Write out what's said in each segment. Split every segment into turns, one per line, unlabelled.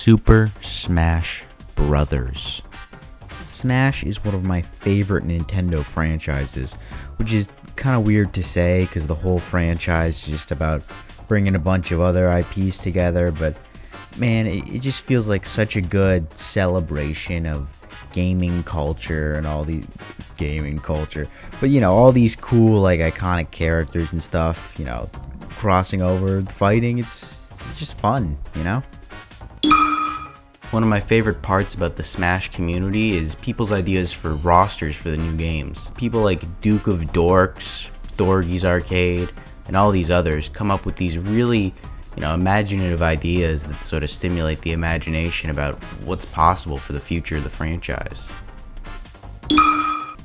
Super Smash Brothers. Smash is one of my favorite Nintendo franchises, which is kind of weird to say because the whole franchise is just about bringing a bunch of other IPs together, but man, it just feels like such a good celebration of gaming culture and all the gaming culture, but you know, all these cool like iconic characters and stuff, you know, crossing over, fighting, it's just fun, you know? One of my favorite parts about the Smash community is people's ideas for rosters for the new games. People like Duke of Dorks, Thorgy's Arcade, and all these others come up with these really, you know, imaginative ideas that sort of stimulate the imagination about what's possible for the future of the franchise.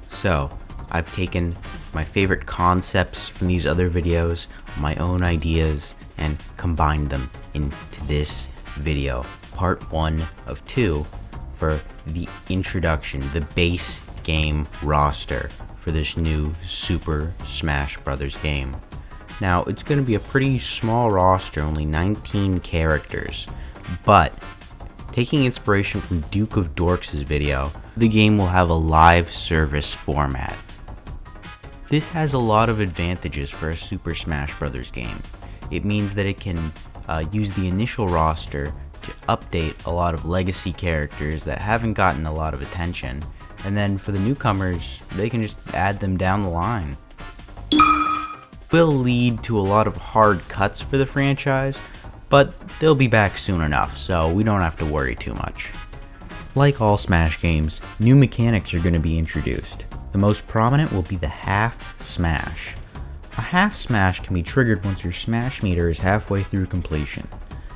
So, I've taken my favorite concepts from these other videos, my own ideas, and combined them into this video. Part 1 of 2 for the introduction, the base game roster for this new Super Smash Bros. Game. Now, it's going to be a pretty small roster, only 19 characters, but taking inspiration from Duke of Dorks' video, the game will have a live service format. This has a lot of advantages for a Super Smash Bros. Game. It means that it can use the initial roster to update a lot of legacy characters that haven't gotten a lot of attention, and then for the newcomers, they can just add them down the line. Will lead to a lot of hard cuts for the franchise, but they'll be back soon enough, so we don't have to worry too much. Like all Smash games, new mechanics are going to be introduced. The most prominent will be the half smash. A half smash can be triggered once your smash meter is halfway through completion.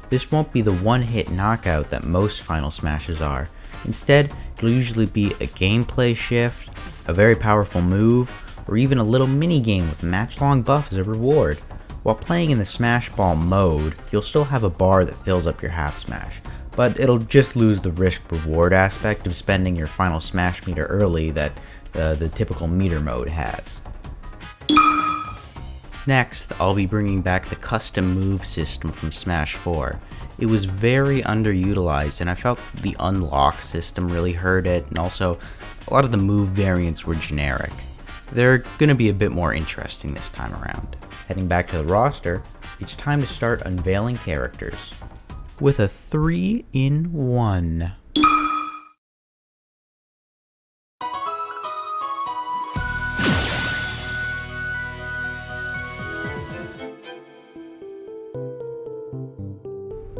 This won't be the one-hit knockout that most Final Smashes are. Instead, it'll usually be a gameplay shift, a very powerful move, or even a little mini-game with match-long buff as a reward. While playing in the Smash Ball mode, you'll still have a bar that fills up your half smash, but it'll just lose the risk-reward aspect of spending your final smash meter early that the typical meter mode has. Next, I'll be bringing back the custom move system from Smash 4. It was very underutilized, and I felt the unlock system really hurt it, and also a lot of the move variants were generic. They're going to be a bit more interesting this time around. Heading back to the roster, it's time to start unveiling characters. With a 3-in-1.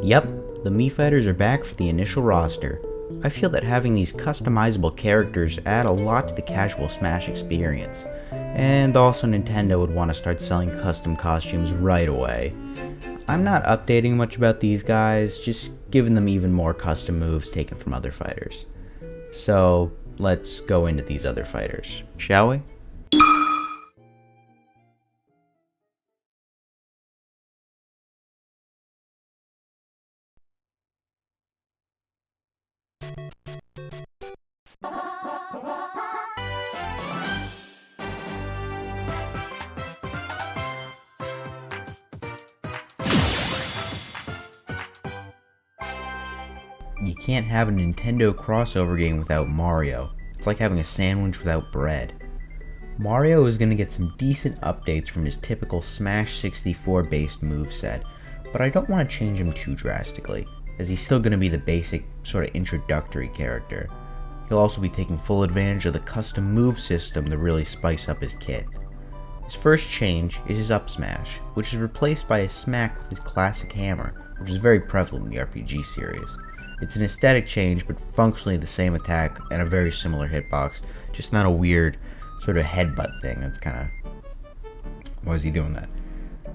Yep, the Mii Fighters are back for the initial roster. I feel that having these customizable characters add a lot to the casual Smash experience, and also Nintendo would want to start selling custom costumes right away. I'm not updating much about these guys, just giving them even more custom moves taken from other fighters. So let's go into these other fighters, shall we? You can't have a Nintendo crossover game without Mario. It's like having a sandwich without bread. Mario is going to get some decent updates from his typical Smash 64 based moveset, but I don't want to change him too drastically, as he's still going to be the basic, sort of introductory character. He'll also be taking full advantage of the custom move system to really spice up his kit. His first change is his up smash, which is replaced by a smack with his classic hammer, which is very prevalent in the RPG series. It's an aesthetic change, but functionally the same attack and a very similar hitbox, just not a weird sort of headbutt thing. That's kind of... why is he doing that?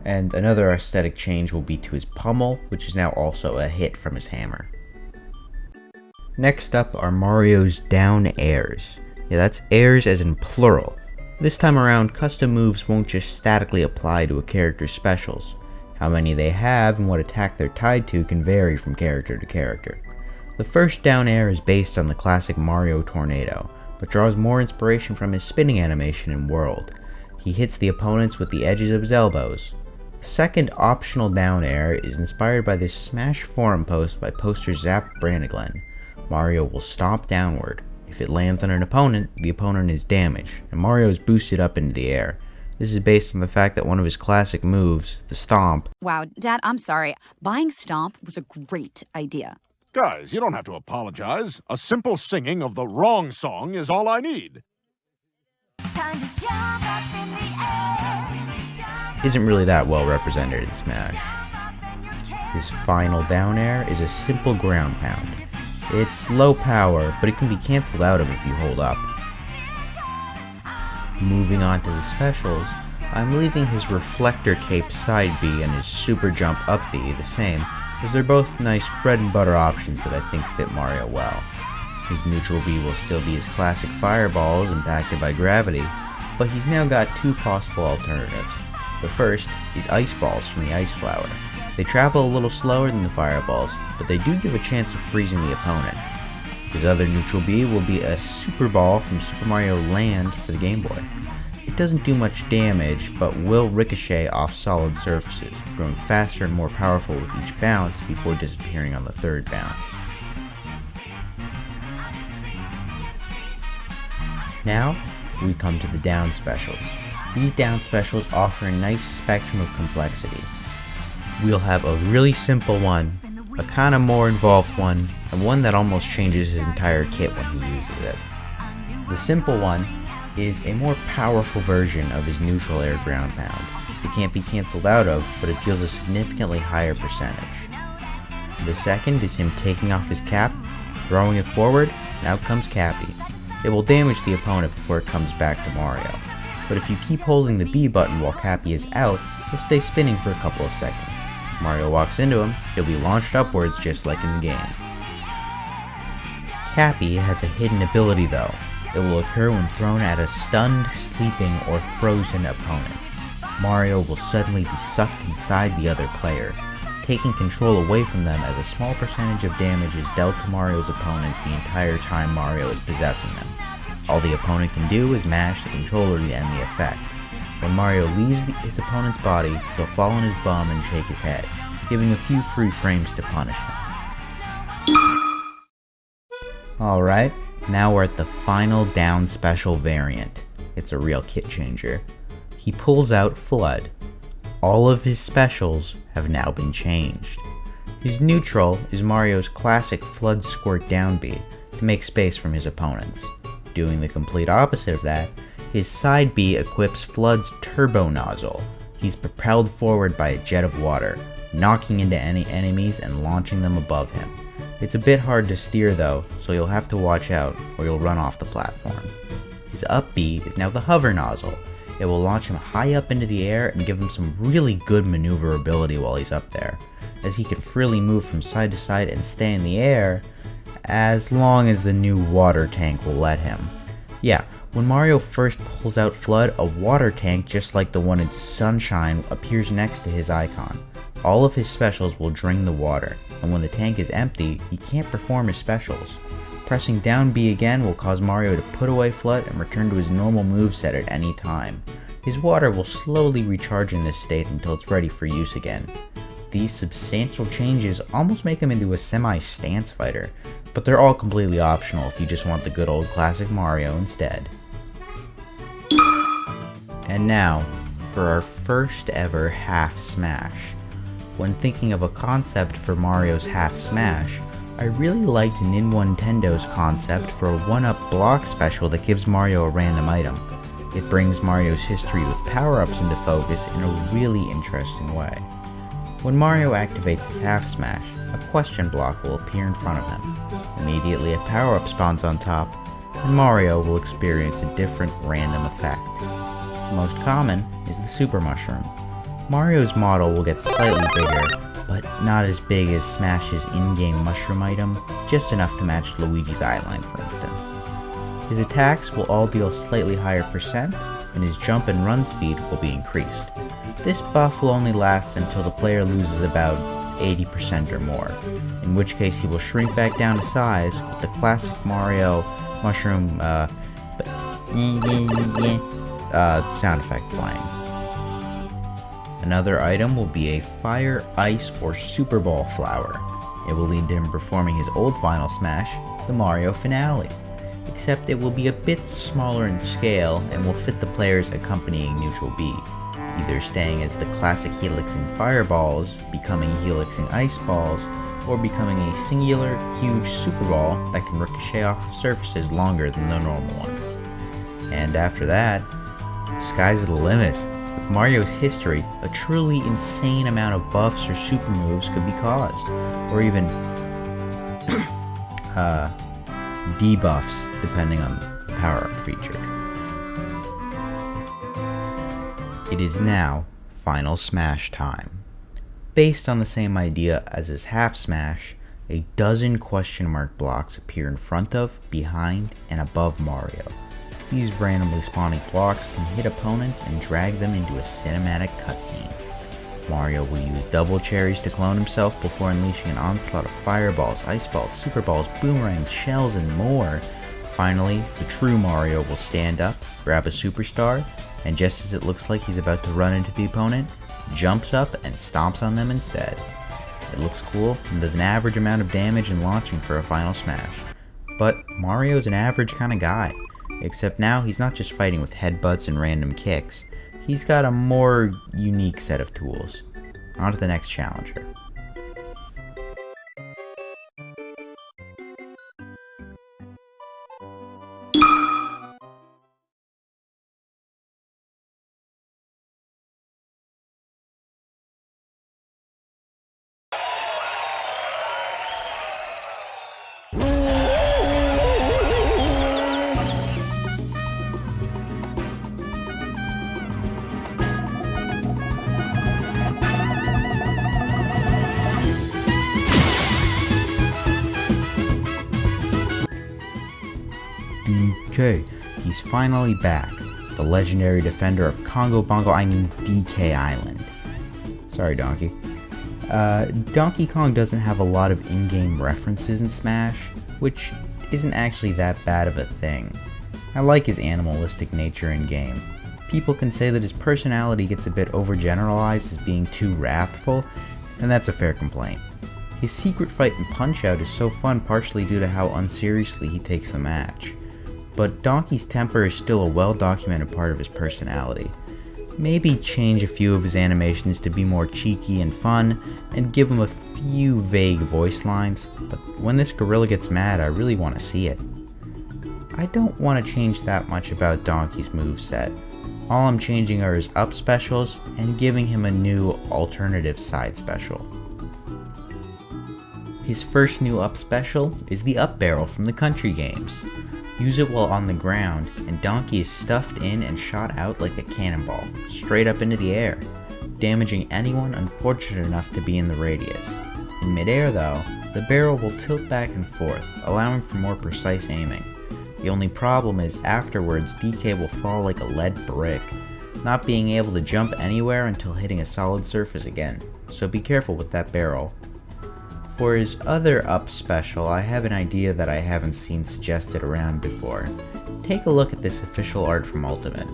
And another aesthetic change will be to his pummel, which is now also a hit from his hammer. Next up are Mario's down airs. Yeah, that's airs as in plural. This time around, custom moves won't just statically apply to a character's specials. How many they have and what attack they're tied to can vary from character to character. The first down air is based on the classic Mario Tornado, but draws more inspiration from his spinning animation in World. He hits the opponents with the edges of his elbows. The second optional down air is inspired by this Smash forum post by poster Zap Branniglin. Mario will stomp downward. If it lands on an opponent, the opponent is damaged, and Mario is boosted up into the air. This is based on the fact that one of his classic moves, the stomp.
Wow, Dad, I'm sorry. Buying Stomp was a great idea.
Guys, you don't have to apologize. A simple singing of the wrong song is all I need.
Isn't really that well represented in Smash. His final down air is a simple ground pound. It's low power, but it can be cancelled out of if you hold up. Moving on to the specials, I'm leaving his Reflector Cape side B and his Super Jump up B the same, as they're both nice bread and butter options that I think fit Mario well. His neutral B will still be his classic fireballs impacted by gravity, but he's now got two possible alternatives. The first is ice balls from the Ice Flower. They travel a little slower than the fireballs, but they do give a chance of freezing the opponent. His other neutral B will be a Super Ball from Super Mario Land for the Game Boy. It doesn't do much damage, but will ricochet off solid surfaces, growing faster and more powerful with each bounce before disappearing on the third bounce. Now, we come to the down specials. These down specials offer a nice spectrum of complexity. We'll have a really simple one, a kinda more involved one, and one that almost changes his entire kit when he uses it. The simple one is a more powerful version of his neutral air ground pound. It can't be cancelled out of, but it deals a significantly higher percentage. The second is him taking off his cap, throwing it forward, and out comes Cappy. It will damage the opponent before it comes back to Mario, but if you keep holding the B button while Cappy is out, he'll stay spinning for a couple of seconds. If Mario walks into him, he'll be launched upwards just like in the game. Cappy has a hidden ability though. It will occur when thrown at a stunned, sleeping, or frozen opponent. Mario will suddenly be sucked inside the other player, taking control away from them as a small percentage of damage is dealt to Mario's opponent the entire time Mario is possessing them. All the opponent can do is mash the controller to end the effect. When Mario leaves his opponent's body, he'll fall on his bum and shake his head, giving a few free frames to punish him. Alright, now we're at the final down special variant. It's a real kit changer. He pulls out Flood. All of his specials have now been changed. His neutral is Mario's classic Flood Squirt down B to make space from his opponents. Doing the complete opposite of that, his side B equips Flood's Turbo Nozzle. He's propelled forward by a jet of water, knocking into any enemies and launching them above him. It's a bit hard to steer though, so you'll have to watch out or you'll run off the platform. His up B is now the Hover Nozzle. It will launch him high up into the air and give him some really good maneuverability while he's up there, as he can freely move from side to side and stay in the air, as long as the new water tank will let him. Yeah, when Mario first pulls out Flood, a water tank just like the one in Sunshine appears next to his icon. All of his specials will drain the water, and when the tank is empty, he can't perform his specials. Pressing down B again will cause Mario to put away Flood and return to his normal moveset at any time. His water will slowly recharge in this state until it's ready for use again. These substantial changes almost make him into a semi-stance fighter, but they're all completely optional if you just want the good old classic Mario instead. And now, for our first ever half smash. When thinking of a concept for Mario's half smash, I really liked Nintendo's concept for a 1-up block special that gives Mario a random item. It brings Mario's history with power-ups into focus in a really interesting way. When Mario activates his half smash, a question block will appear in front of him. Immediately a power-up spawns on top, and Mario will experience a different random effect. The most common is the Super Mushroom. Mario's model will get slightly bigger, but not as big as Smash's in-game mushroom item, just enough to match Luigi's eyeline for instance. His attacks will all deal slightly higher percent, and his jump and run speed will be increased. This buff will only last until the player loses about 80% or more, in which case he will shrink back down to size with the classic Mario mushroom sound effect playing. Another item will be a Fire, Ice, or Super Ball flower. It will lead to him performing his old final smash, the Mario Finale. Except it will be a bit smaller in scale and will fit the player's accompanying neutral B, either staying as the classic helixing fireballs, becoming helixing ice balls, or becoming a singular, huge super ball that can ricochet off surfaces longer than the normal ones. And after that, sky's the limit. With Mario's history, a truly insane amount of buffs or super moves could be caused, or even debuffs, depending on the power-up featured. It is now Final Smash time. Based on the same idea as his half smash, a dozen question mark blocks appear in front of, behind, and above Mario. These randomly spawning blocks can hit opponents and drag them into a cinematic cutscene. Mario will use double cherries to clone himself before unleashing an onslaught of fireballs, ice balls, super balls, boomerangs, shells, and more. Finally, the true Mario will stand up, grab a superstar, and just as it looks like he's about to run into the opponent, jumps up and stomps on them instead. It looks cool and does an average amount of damage in launching for a final smash. But Mario's an average kind of guy, except now he's not just fighting with headbutts and random kicks, he's got a more unique set of tools. On to the next challenger. DK, he's finally back, the legendary defender of DK Island. Sorry, Donkey. Donkey Kong doesn't have a lot of in-game references in Smash, which isn't actually that bad of a thing. I like his animalistic nature in-game. People can say that his personality gets a bit overgeneralized as being too wrathful, and that's a fair complaint. His secret fight in Punch-Out! Is so fun partially due to how unseriously he takes the match. But Donkey's temper is still a well-documented part of his personality. Maybe change a few of his animations to be more cheeky and fun, and give him a few vague voice lines, but when this gorilla gets mad, I really want to see it. I don't want to change that much about Donkey's moveset. All I'm changing are his up specials, and giving him a new alternative side special. His first new up special is the up barrel from the Country games. Use it while on the ground, and Donkey is stuffed in and shot out like a cannonball, straight up into the air, damaging anyone unfortunate enough to be in the radius. In midair though, the barrel will tilt back and forth, allowing for more precise aiming. The only problem is afterwards DK will fall like a lead brick, not being able to jump anywhere until hitting a solid surface again, so be careful with that barrel. For his other up special, I have an idea that I haven't seen suggested around before. Take a look at this official art from Ultimate.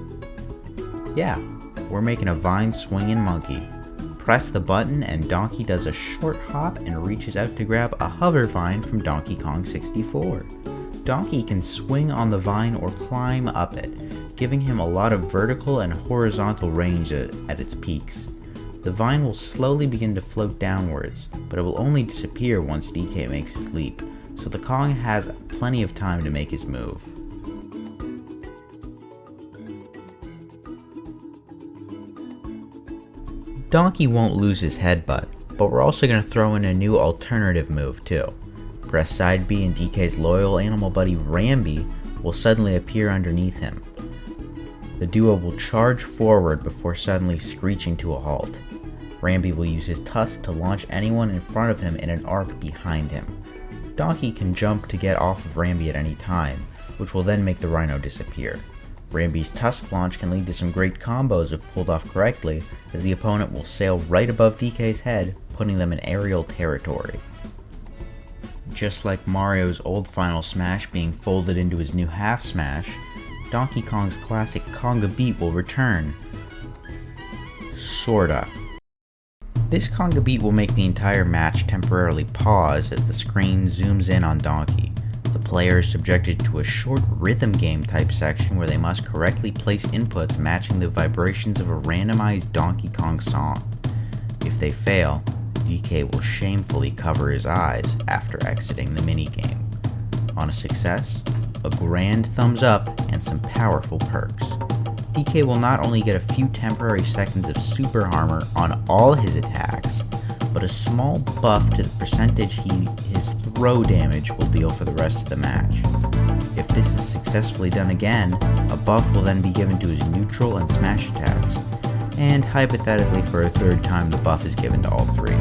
Yeah, we're making a vine swinging monkey. Press the button and Donkey does a short hop and reaches out to grab a hover vine from Donkey Kong 64. Donkey can swing on the vine or climb up it, giving him a lot of vertical and horizontal range at its peaks. The vine will slowly begin to float downwards, but it will only disappear once DK makes his leap, so the Kong has plenty of time to make his move. Donkey won't lose his headbutt, but we're also going to throw in a new alternative move too. Press side B and DK's loyal animal buddy Rambi will suddenly appear underneath him. The duo will charge forward before suddenly screeching to a halt. Rambi will use his tusk to launch anyone in front of him in an arc behind him. Donkey can jump to get off of Rambi at any time, which will then make the Rhino disappear. Rambi's tusk launch can lead to some great combos if pulled off correctly, as the opponent will sail right above DK's head, putting them in aerial territory. Just like Mario's old Final Smash being folded into his new half smash, Donkey Kong's classic Conga beat will return. sorta. This conga beat will make the entire match temporarily pause as the screen zooms in on Donkey. The player is subjected to a short rhythm game type section where they must correctly place inputs matching the vibrations of a randomized Donkey Kong song. If they fail, DK will shamefully cover his eyes after exiting the minigame. On a success, a grand thumbs up and some powerful perks. DK will not only get a few temporary seconds of super armor on all his attacks, but a small buff to the percentage his throw damage will deal for the rest of the match. If this is successfully done again, a buff will then be given to his neutral and smash attacks, and hypothetically for a third time the buff is given to all three.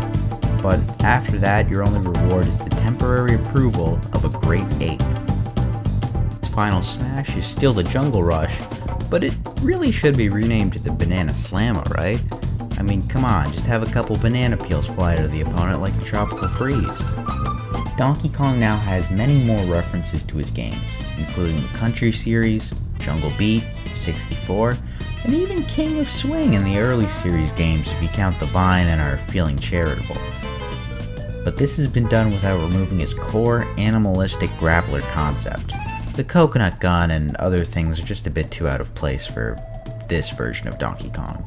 But after that, your only reward is the temporary approval of a great ape. His final smash is still the Jungle Rush, but it really should be renamed to the Banana Slamma, right? I mean, come on, just have a couple banana peels fly to the opponent like the Tropical Freeze. Donkey Kong now has many more references to his games, including the Country series, Jungle Beat, 64, and even King of Swing in the early series games if you count the Vine and are feeling charitable. But this has been done without removing his core animalistic grappler concept. The coconut gun and other things are just a bit too out of place for this version of Donkey Kong.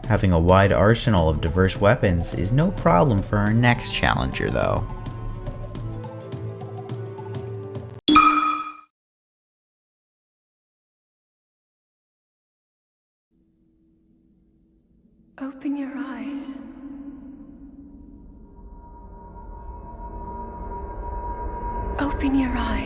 Having a wide arsenal of diverse weapons is no problem for our next challenger though.
Open your eyes. Open your eyes.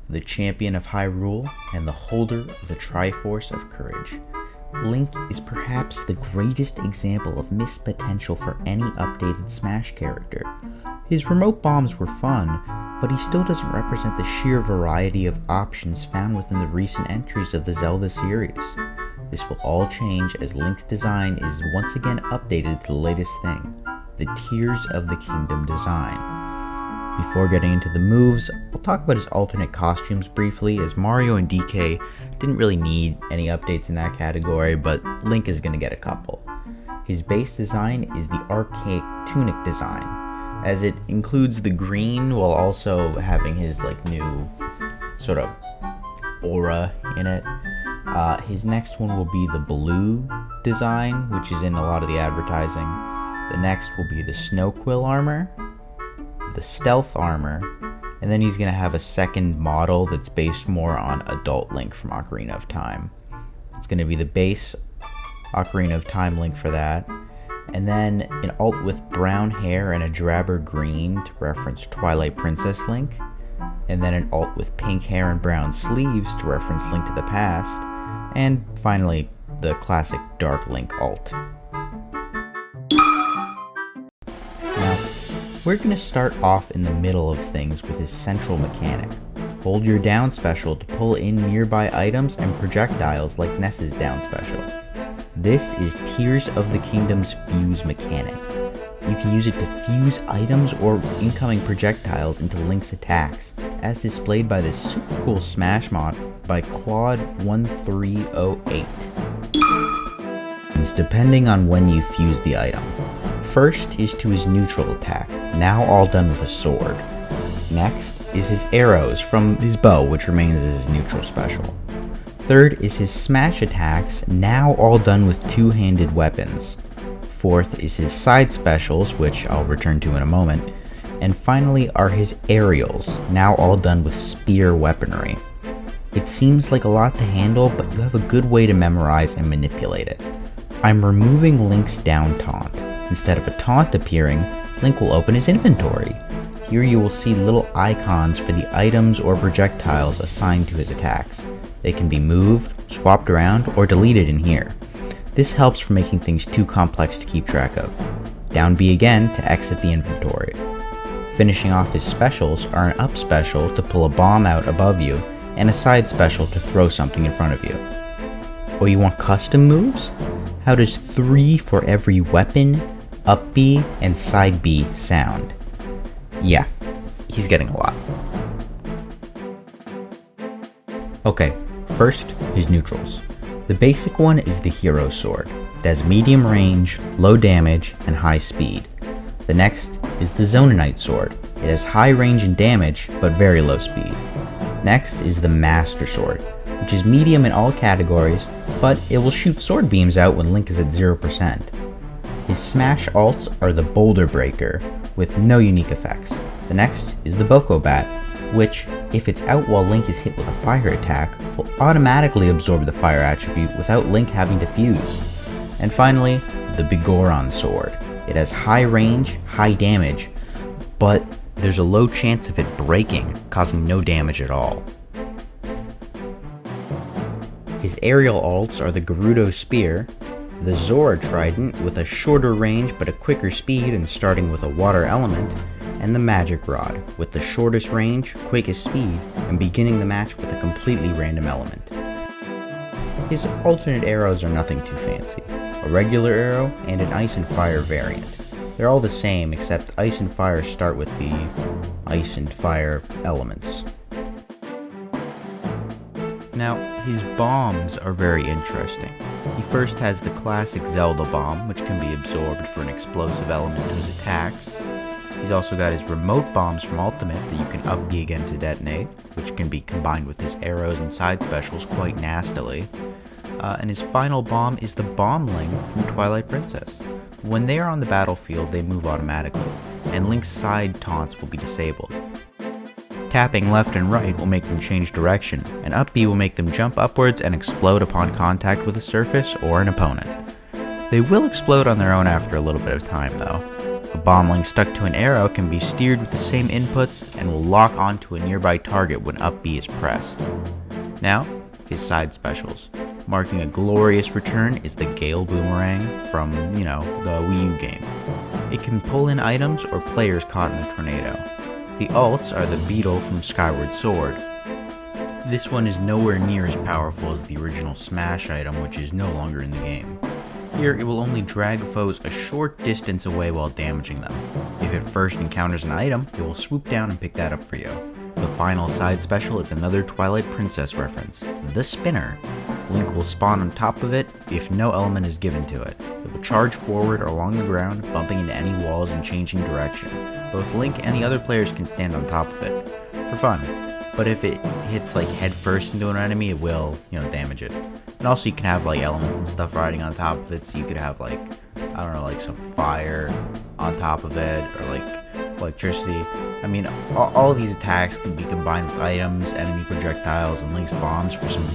The champion of Hyrule and the holder of the Triforce of Courage. Link is perhaps the greatest example of missed potential for any updated Smash character. His remote bombs were fun, but he still doesn't represent the sheer variety of options found within the recent entries of the Zelda series. This will all change as Link's design is once again updated to the latest thing, the Tears of the Kingdom design. Before getting into the moves, I'll talk about his alternate costumes briefly, as Mario and DK didn't really need any updates in that category, but Link is going to get a couple. His base design is the archaic Tunic design, as it includes the green while also having his new sort of aura in it. His next one will be the blue design, which is in a lot of the advertising. The next will be the Snow Quill armor, the stealth armor, and then he's going to have a second model that's based more on adult Link from Ocarina of Time. It's going to be the base Ocarina of Time Link for that, and then an alt with brown hair and a drabber green to reference Twilight Princess Link, and then an alt with pink hair and brown sleeves to reference Link to the Past, and finally the classic Dark Link alt. We're going to start off in the middle of things with his central mechanic. Hold your down special to pull in nearby items and projectiles like Ness's down special. This is Tears of the Kingdom's fuse mechanic. You can use it to fuse items or incoming projectiles into Link's attacks, as displayed by this super cool Smash mod by Claude1308. Depending on when you fuse the item. First is to his neutral attack, now all done with a sword. Next is his arrows from his bow, which remains as his neutral special. Third is his smash attacks, now all done with two-handed weapons. Fourth is his side specials, which I'll return to in a moment. And finally are his aerials, now all done with spear weaponry. It seems like a lot to handle, but you have a good way to memorize and manipulate it. I'm removing Link's down taunt. Instead of a taunt appearing, Link will open his inventory. Here you will see little icons for the items or projectiles assigned to his attacks. They can be moved, swapped around, or deleted in here. This helps for making things too complex to keep track of. Down B again to exit the inventory. Finishing off his specials are an up special to pull a bomb out above you, and a side special to throw something in front of you. Oh, you want custom moves? How does 3 for every weapon, up B, and side B sound? Yeah, he's getting a lot. Okay, first, his neutrals. The basic one is the Hero Sword. It has medium range, low damage, and high speed. The next is the Zonanite Sword. It has high range and damage, but very low speed. Next is the Master Sword, which is medium in all categories, but it will shoot sword beams out when Link is at 0%. His smash alts are the Boulder Breaker, with no unique effects. The next is the Boko Bat, which, if it's out while Link is hit with a fire attack, will automatically absorb the fire attribute without Link having to fuse. And finally, the Bigoron Sword. It has high range, high damage, but there's a low chance of it breaking, causing no damage at all. His aerial alts are the Gerudo Spear, the Zora Trident with a shorter range but a quicker speed and starting with a water element, and the Magic Rod with the shortest range, quickest speed, and beginning the match with a completely random element. His alternate arrows are nothing too fancy, a regular arrow and an Ice and Fire variant. They're all the same except Ice and Fire start with the Ice and Fire elements. Now, his bombs are very interesting. He first has the classic Zelda bomb, which can be absorbed for an explosive element to his attacks. He's also got his remote bombs from Ultimate that you can up B again to detonate, which can be combined with his arrows and side specials quite nastily. And his final bomb is the Bombling from Twilight Princess. When they are on the battlefield, they move automatically, and Link's side taunts will be disabled. Tapping left and right will make them change direction, and up B will make them jump upwards and explode upon contact with a surface or an opponent. They will explode on their own after a little bit of time though. A bombling stuck to an arrow can be steered with the same inputs and will lock onto a nearby target when up B is pressed. Now, his side specials. Marking a glorious return is the Gale Boomerang from, the Wii U game. It can pull in items or players caught in the tornado. The alts are the Beetle from Skyward Sword. This one is nowhere near as powerful as the original Smash item, which is no longer in the game. Here, it will only drag foes a short distance away while damaging them. If it first encounters an item, it will swoop down and pick that up for you. The final side special is another Twilight Princess reference, the Spinner. Link will spawn on top of it if no element is given to it. It will charge forward or along the ground, bumping into any walls and changing direction. Both Link and the other players can stand on top of it, for fun. But if it hits head first into an enemy, it will, damage it. And also you can have elements and stuff riding on top of it, so you could have some fire on top of it, or electricity. I mean, all of these attacks can be combined with items, enemy projectiles, and Link's bombs for some,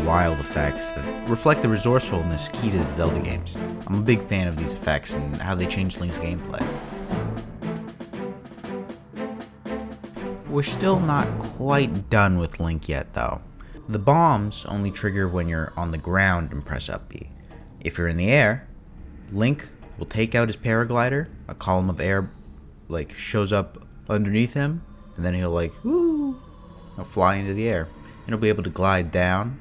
wild effects that reflect the resourcefulness key to the Zelda games. I'm a big fan of these effects and how they change Link's gameplay. We're still not quite done with Link yet, though. The bombs only trigger when you're on the ground and press up B. If you're in the air, Link will take out his paraglider, a column of air shows up underneath him, and then he'll woo, fly into the air. And he'll be able to glide down.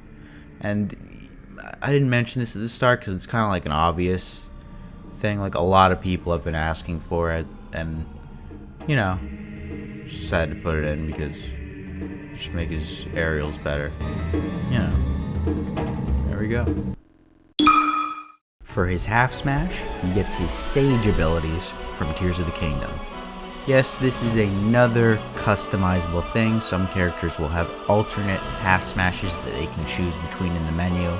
And I didn't mention this at the start because it's kind of like an obvious thing. Like, a lot of people have been asking for it, and you know, just decided to put it in because just make his aerials better. You know, there we go. For his half smash, he gets his Sage abilities from Tears of the Kingdom. Yes, this is another customizable thing. Some characters will have alternate half smashes that they can choose between in the menu.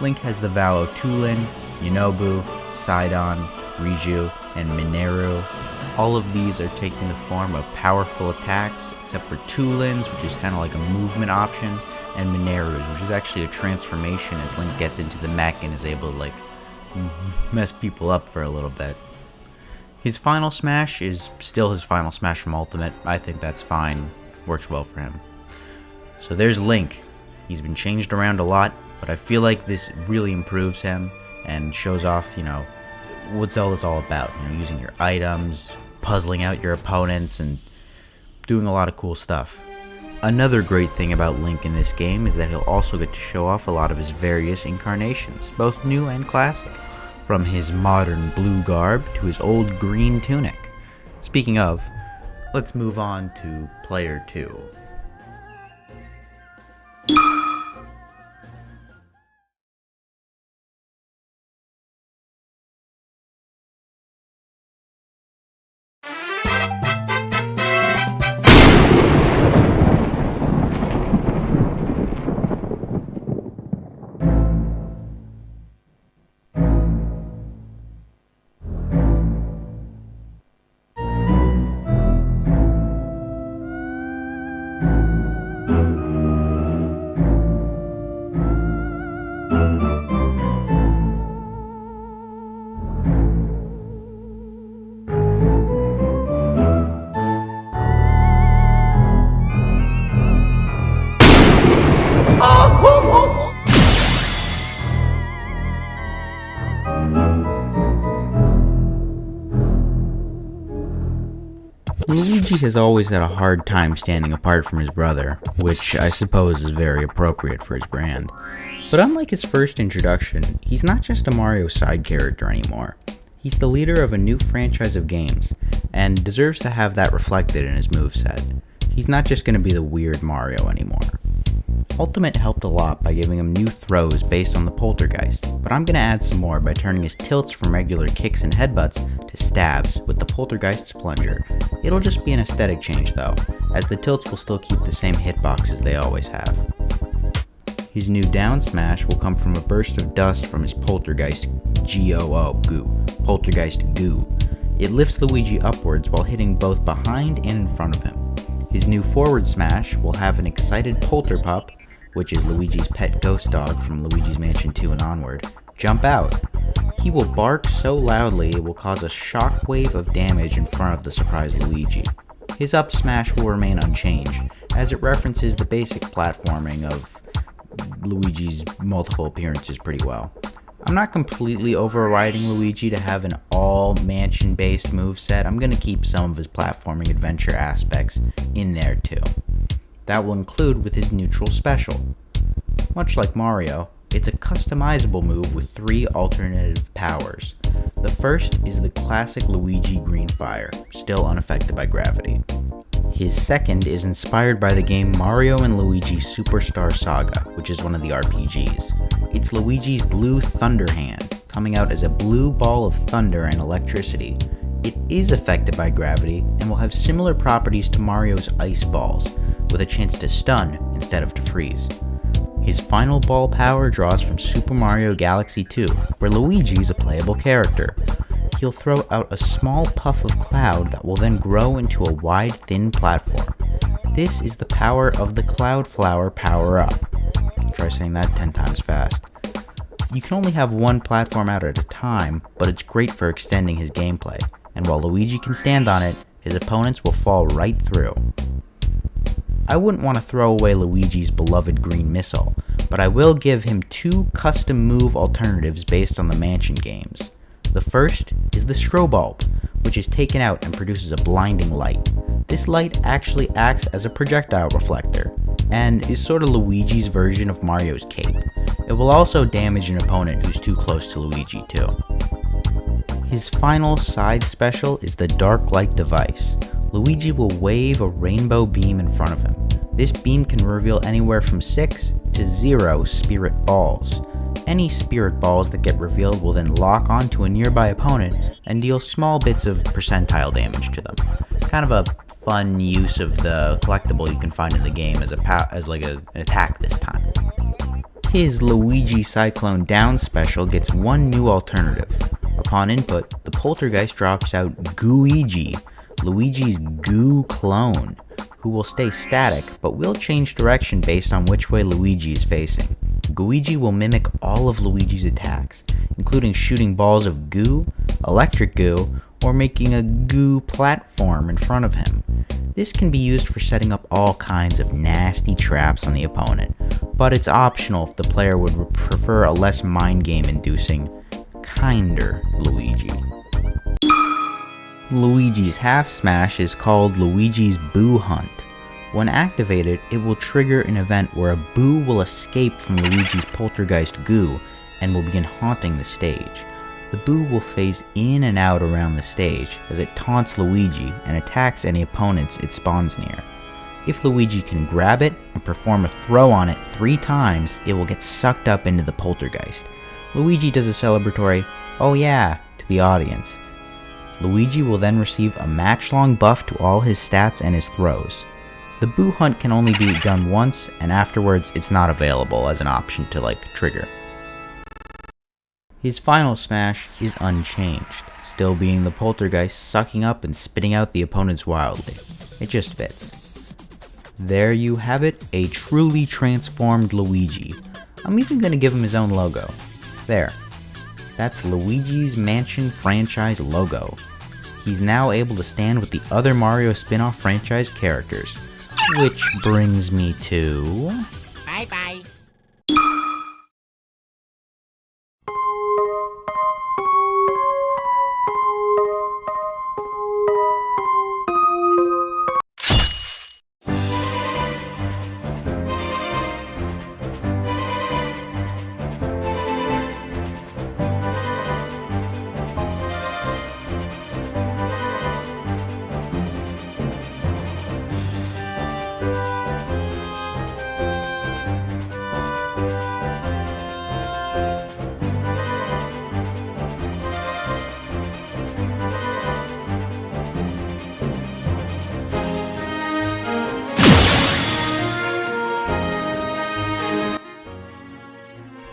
Link has the vow of Tulin, Yunobu, Sidon, Riju, and Mineru. All of these are taking the form of powerful attacks, except for Tulin's, which is kind of like a movement option, and Mineru's, which is actually a transformation as Link gets into the mech and is able to, like, mess people up for a little bit. His final smash is still his final smash from Ultimate. I think that's fine. Works well for him. So there's Link. He's been changed around a lot, but I feel like this really improves him and shows off, you know, what Zelda's all about. You know, using your items, puzzling out your opponents, and doing a lot of cool stuff. Another great thing about Link in this game is that he'll also get to show off a lot of his various incarnations, both new and classic. From his modern blue garb to his old green tunic. Speaking of, let's move on to Player 2. Luigi has always had a hard time standing apart from his brother, which I suppose is very appropriate for his brand. But unlike his first introduction, he's not just a Mario side character anymore. He's the leader of a new franchise of games, and deserves to have that reflected in his moveset. He's not just going to be the weird Mario anymore. Ultimate helped a lot by giving him new throws based on the Poltergeist, but I'm going to add some more by turning his tilts from regular kicks and headbutts to stabs with the Poltergeist's plunger. It'll just be an aesthetic change though, as the tilts will still keep the same hitboxes they always have. His new down smash will come from a burst of dust from his Poltergeist Poltergeist Goo. It lifts Luigi upwards while hitting both behind and in front of him. His new forward smash will have an excited Polterpup, which is Luigi's pet ghost dog from Luigi's Mansion 2 and onward, jump out. He will bark so loudly it will cause a shockwave of damage in front of the surprised Luigi. His up smash will remain unchanged, as it references the basic platforming of Luigi's multiple appearances pretty well. I'm not completely overriding Luigi to have an all mansion-based moveset. I'm going to keep some of his platforming adventure aspects in there too. That will include with his neutral special. Much like Mario, it's a customizable move with 3 alternative powers. The first is the classic Luigi Green Fire, still unaffected by gravity. His second is inspired by the game Mario and Luigi Superstar Saga, which is one of the RPGs. It's Luigi's Blue Thunder Hand, coming out as a blue ball of thunder and electricity. It is affected by gravity and will have similar properties to Mario's Ice Balls, with a chance to stun instead of to freeze. His final ball power draws from Super Mario Galaxy 2, where Luigi is a playable character. He'll throw out a small puff of cloud that will then grow into a wide, thin platform. This is the power of the Cloud Flower power-up. Try saying that 10 times fast. You can only have one platform out at a time, but it's great for extending his gameplay, and while Luigi can stand on it, his opponents will fall right through. I wouldn't want to throw away Luigi's beloved green missile, but I will give him 2 custom move alternatives based on the Mansion games. The first is the Strobulb, which is taken out and produces a blinding light. This light actually acts as a projectile reflector. and is sort of Luigi's version of Mario's cape. It will also damage an opponent who's too close to Luigi too. His final side special is the Dark Light device. Luigi will wave a rainbow beam in front of him. This beam can reveal anywhere from 6 to 0 spirit balls. Any spirit balls that get revealed will then lock onto a nearby opponent and deal small bits of percentile damage to them. Kind of a fun use of the collectible you can find in the game as an attack this time. His Luigi Cyclone Down special gets one new alternative. Upon input, the poltergeist drops out Gooigi, Luigi's goo clone, who will stay static but will change direction based on which way Luigi is facing. Gooigi will mimic all of Luigi's attacks, including shooting balls of goo, electric goo, or making a goo platform in front of him. This can be used for setting up all kinds of nasty traps on the opponent, but it's optional if the player would prefer a less mind game inducing, kinder Luigi. Luigi's half smash is called Luigi's Boo Hunt. When activated, it will trigger an event where a boo will escape from Luigi's poltergeist goo and will begin haunting the stage. The boo will phase in and out around the stage as it taunts Luigi and attacks any opponents it spawns near. If Luigi can grab it and perform a throw on it 3 times, it will get sucked up into the poltergeist. Luigi does a celebratory, "Oh yeah," to the audience. Luigi will then receive a match-long buff to all his stats and his throws. The Boo Hunt can only be done once, and afterwards it's not available as an option to trigger. His final smash is unchanged, still being the poltergeist sucking up and spitting out the opponents wildly. It just fits. There you have it, a truly transformed Luigi. I'm even going to give him his own logo. There. That's Luigi's Mansion franchise logo. He's now able to stand with the other Mario spin-off franchise characters. Which brings me to...
Bye-bye.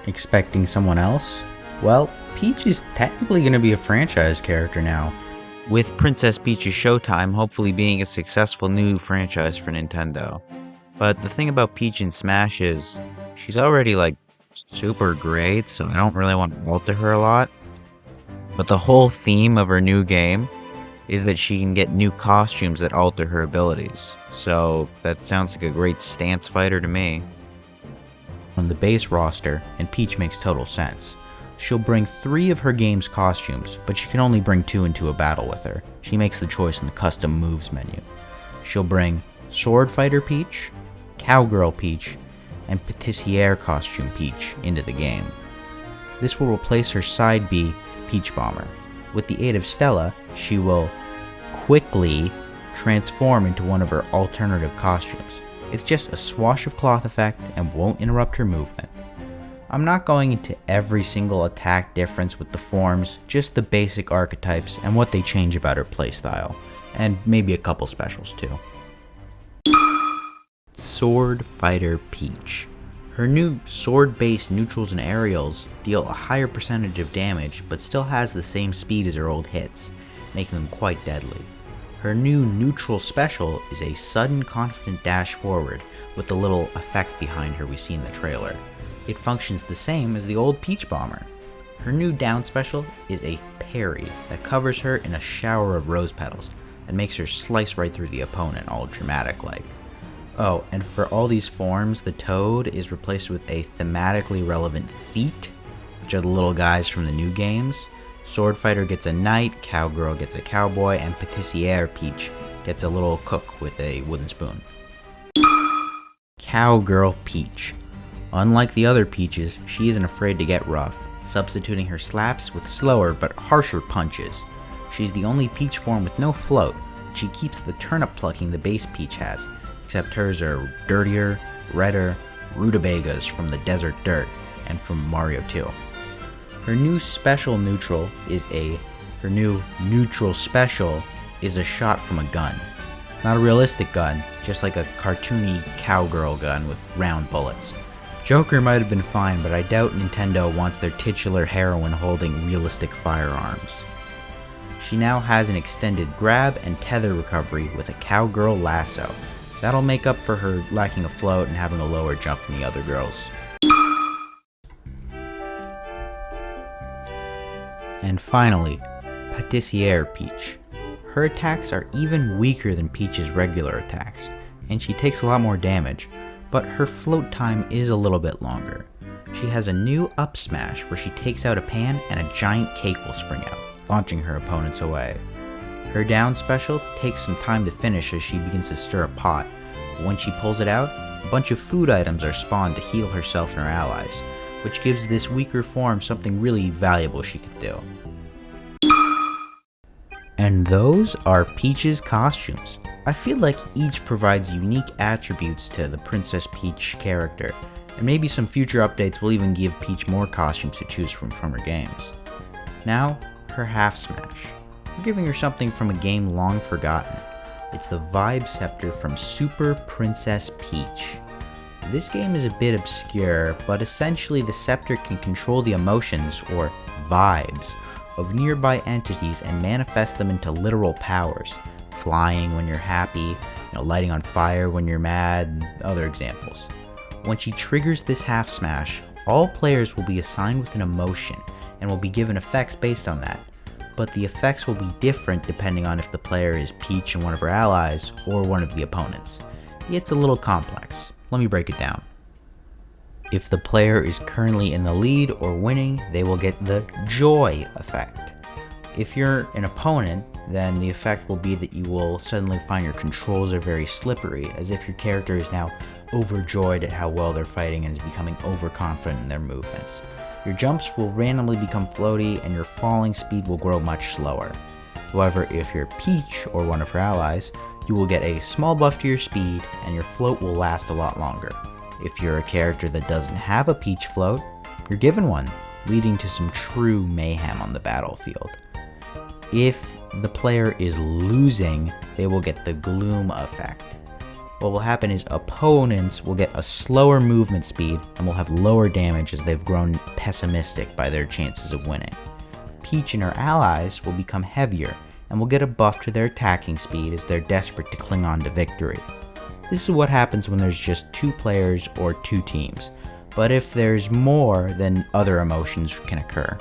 Expecting someone else? Well, Peach is technically going to be a franchise character now. With Princess Peach's Showtime hopefully being a successful new franchise for Nintendo. But the thing about Peach in Smash is, she's already super great, so I don't really want to alter her a lot. But the whole theme of her new game is that she can get new costumes that alter her abilities. So that sounds like a great stance fighter to me. On the base roster, and Peach makes total sense. She'll bring 3 of her game's costumes, but she can only bring 2 into a battle with her. She makes the choice in the custom moves menu. She'll bring Sword Fighter Peach, Cowgirl Peach, and Patissiere costume Peach into the game. This will replace her side B, Peach Bomber. With the aid of Stella, she will quickly transform into one of her alternative costumes. It's just a swash of cloth effect and won't interrupt her movement. I'm not going into every single attack difference with the forms, just the basic archetypes and what they change about her playstyle, and maybe a couple specials too. Sword Fighter Peach. Her new sword-based neutrals and aerials deal a higher percentage of damage, but still has the same speed as her old hits, making them quite deadly. Her new neutral special is a sudden confident dash forward with the little effect behind her we see in the trailer. It functions the same as the old Peach Bomber. Her new down special is a parry that covers her in a shower of rose petals and makes her slice right through the opponent all dramatic like. Oh, and for all these forms, the Toad is replaced with a thematically relevant feat, which are the little guys from the new games. Sword Fighter gets a knight, Cowgirl gets a cowboy, and Patissiere Peach gets a little cook with a wooden spoon. Cowgirl Peach. Unlike the other Peaches, she isn't afraid to get rough, substituting her slaps with slower but harsher punches. She's the only Peach form with no float. She keeps the turnip plucking the base Peach has, except hers are dirtier, redder, rutabagas from the Desert Dirt and from Mario 2. Her new special neutral is a shot from a gun. Not a realistic gun, just like a cartoony cowgirl gun with round bullets. Joker might have been fine, but I doubt Nintendo wants their titular heroine holding realistic firearms. She now has an extended grab and tether recovery with a cowgirl lasso. That'll make up for her lacking a float and having a lower jump than the other girls. And finally, Patissiere Peach. Her attacks are even weaker than Peach's regular attacks, and she takes a lot more damage, but her float time is a little bit longer. She has a new up smash where she takes out a pan and a giant cake will spring out, launching her opponents away. Her down special takes some time to finish as she begins to stir a pot, but when she pulls it out, a bunch of food items are spawned to heal herself and her allies, which gives this weaker form something really valuable she could do. And those are Peach's costumes. I feel like each provides unique attributes to the Princess Peach character, and maybe some future updates will even give Peach more costumes to choose from her games. Now, her half smash. We're giving her something from a game long forgotten. It's the Vibe Scepter from Super Princess Peach. This game is a bit obscure, but essentially the scepter can control the emotions, or vibes, of nearby entities and manifest them into literal powers. Flying when you're happy, lighting on fire when you're mad, and other examples. When she triggers this half smash, all players will be assigned with an emotion and will be given effects based on that, but the effects will be different depending on if the player is Peach and one of her allies or one of the opponents. It's a little complex. Let me break it down. If the player is currently in the lead or winning, they will get the joy effect. If you're an opponent, then the effect will be that you will suddenly find your controls are very slippery, as if your character is now overjoyed at how well they're fighting and is becoming overconfident in their movements. Your jumps will randomly become floaty and your falling speed will grow much slower. However, if you're Peach or one of her allies, you will get a small buff to your speed and your float will last a lot longer. If you're a character that doesn't have a Peach float, you're given one, leading to some true mayhem on the battlefield. If the player is losing, they will get the gloom effect. What will happen is opponents will get a slower movement speed and will have lower damage as they've grown pessimistic by their chances of winning. Peach and her allies will become heavier and will get a buff to their attacking speed as they're desperate to cling on to victory. This is what happens when there's just two players or two teams, but if there's more, then other emotions can occur.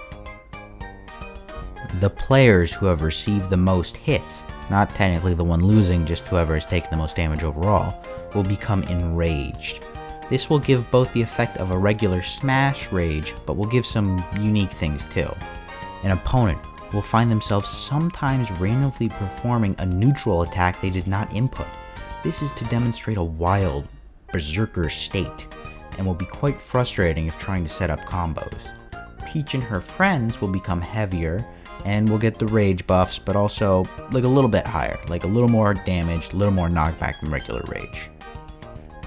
The players who have received the most hits, not technically the one losing, just whoever has taken the most damage overall, will become enraged. This will give both the effect of a regular smash rage, but will give some unique things too. An opponent will find themselves sometimes randomly performing a neutral attack they did not input. This is to demonstrate a wild, berserker state, and will be quite frustrating if trying to set up combos. Peach and her friends will become heavier, and will get the rage buffs, but also like a little bit higher, like a little more damage, a little more knockback than regular rage.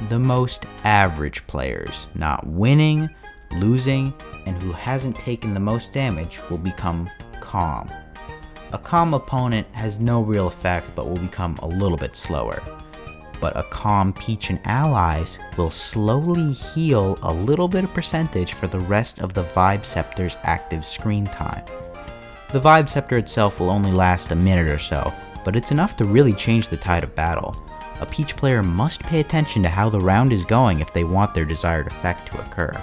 The most average players, not winning, losing, and who hasn't taken the most damage, will become calm. A calm opponent has no real effect, but will become a little bit slower. But a calm Peach and allies will slowly heal a little bit of percentage for the rest of the Vibe Scepter's active screen time. The Vibe Scepter itself will only last a minute or so, but it's enough to really change the tide of battle. A Peach player must pay attention to how the round is going if they want their desired effect to occur.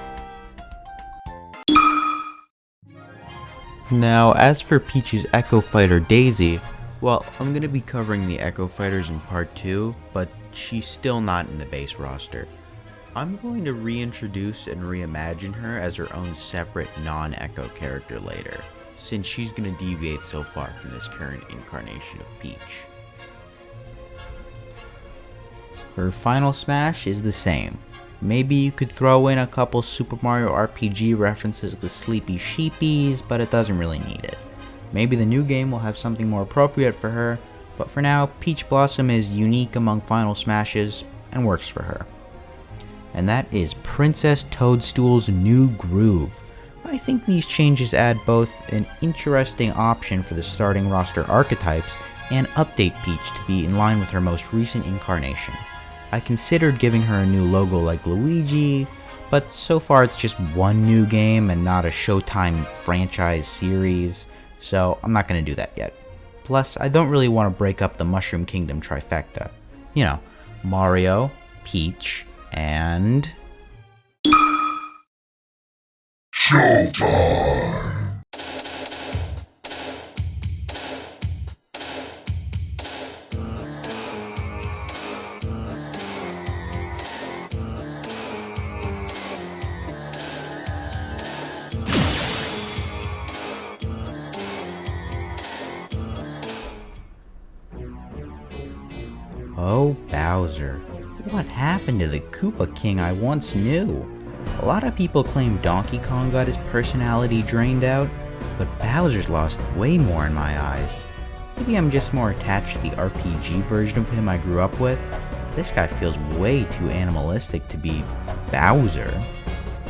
Now, as for Peach's Echo Fighter Daisy, well, I'm going to be covering the Echo Fighters in part 2, but she's still not in the base roster. I'm going to reintroduce and reimagine her as her own separate non-Echo character later, since she's going to deviate so far from this current incarnation of Peach. Her final smash is the same. Maybe you could throw in a couple Super Mario RPG references with Sleepy Sheepies, but it doesn't really need it. Maybe the new game will have something more appropriate for her, but for now, Peach Blossom is unique among final smashes and works for her. And that is Princess Toadstool's new groove. I think these changes add both an interesting option for the starting roster archetypes and update Peach to be in line with her most recent incarnation. I considered giving her a new logo like Luigi, but so far it's just one new game and not a Showtime franchise series, so I'm not going to do that yet. Plus, I don't really want to break up the Mushroom Kingdom trifecta. You know, Mario, Peach, and...
Showtime!
Oh, Bowser. What happened to the Koopa King I once knew? A lot of people claim Donkey Kong got his personality drained out, but Bowser's lost way more in my eyes. Maybe I'm just more attached to the RPG version of him I grew up with. This guy feels way too animalistic to be Bowser.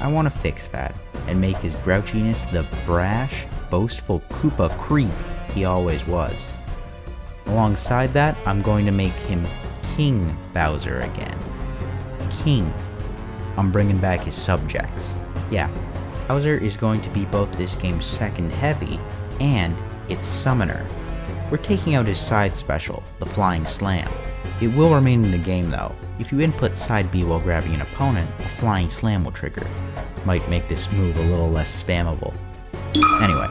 I want to fix that, and make his grouchiness the brash, boastful Koopa creep he always was. Alongside that, I'm going to make him King Bowser again. King. I'm bringing back his subjects. Yeah, Bowser is going to be both this game's second heavy and its summoner. We're taking out his side special, the Flying Slam. It will remain in the game though. If you input side B while grabbing an opponent, a Flying Slam will trigger. Might make this move a little less spammable. Anyway,